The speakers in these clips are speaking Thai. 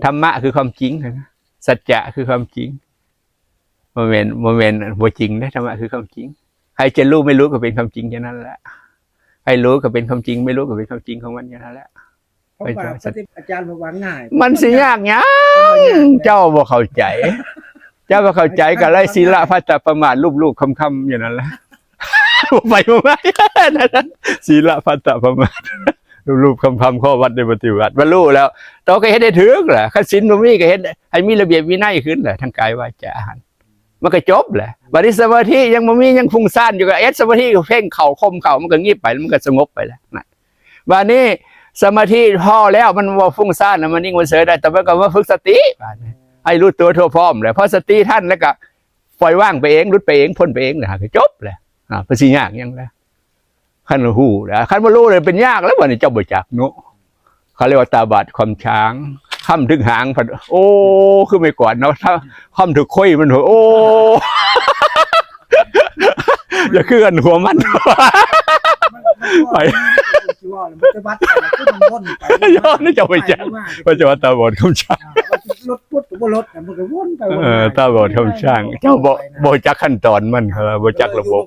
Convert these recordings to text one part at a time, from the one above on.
ธรรมะคือความจริงนะสัจจะคือความจริงโมเมนต์บ่จริงนะธรรมะคือความจริงใครจะรู้ไม่รู้ก็เป็นความจริงแค่นั้นแหละใครรู้ก็เป็นความจริงไม่รู้ก็เป็นความจริงของมันแค่นั้นแหละเพราะว่าอาจารย์บอกว่าง่ายมันสิยากยังเจ้าบ่เข้าใจเจ้าบ่เข้าใจก็ไล่ศีลพัตตประมาทลูกๆคำๆอย่างนั้นแหละไปบ่ศีลพัตตประมาทรูปคำข้อวัดในปฏิบัติบรรลุแล้วต่อก็เฮ็ดได้ถึงแหละขันศีลบ่มีก็เฮ็ดให้มีระเบียบวินัยขึ้นแหละทางกายวาจามันก็จบแหละบัดนี้สมาธิยังบ่มียังฟุ้งซ่านอยู่ก็สมาธิก็เพ่งเข่าคมเข่ามันก็งีบไปมันก็สงบไปแล้วนั่นบัดนี้สมาธิพอแล้วมันบ่ฟุ้งซ่านมันนิ่งมันเฉยได้แต่มันก็มาฝึกสติให้รู้ตัวทั่วพร้อมแหละพอสติท่านแล้วก็ปล่อยว่างไปเองหลุดไปเองพ้นไปเองก็จบแหละภาษียากยังแล้วขั้นหูแล้วขั้นบ่รู้เลยเป็นยากแล้ววันนี้เจ้าบ่จักเนาะเขาเรียกว่าตาบาดความช้างค่ำถึงหางพันโอ้คือไม่ก่อนเนาะถ้าค่ำถึงค่อยมันโอ้อย่าเคลื่อนหัวมันไปย้อนนี่จะไปจักว่าจะว่าตาบอดคำช้างรถพุทธบ่รถมันก็วนไปตาบอดคำช้างเจ้าบ่จักขั้นตอนมันบ่จักระบบ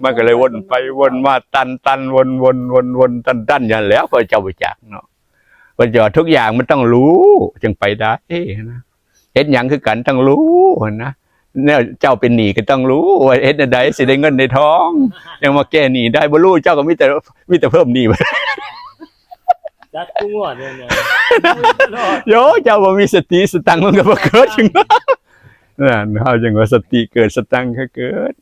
มันก็เลยวนไปวนมาตันวนตันอย่างแล้วพอเจ้าบ่จักเนาะว่าจะทุกอย่างมันต้องรู้จึงไปได้นะเฮ็ดหยังคือกันต้องรู้นะเนี่ยเจ้าเป็นหนี้ก็ต้องรู้ว่าเฮ็ดอันใดสิได้เงินได้ทองยังมาแก้หนี้ได้บ่รู้เจ้าก็มีแต่เพิ่มหนี้จัดกุ้งหอดเนี่ยโยเจ้าบ่มีสติสตังค์มันก็บ่เกิดจังนั่นเฮาจังว่าสติเกิดสตังค์ก็เกิด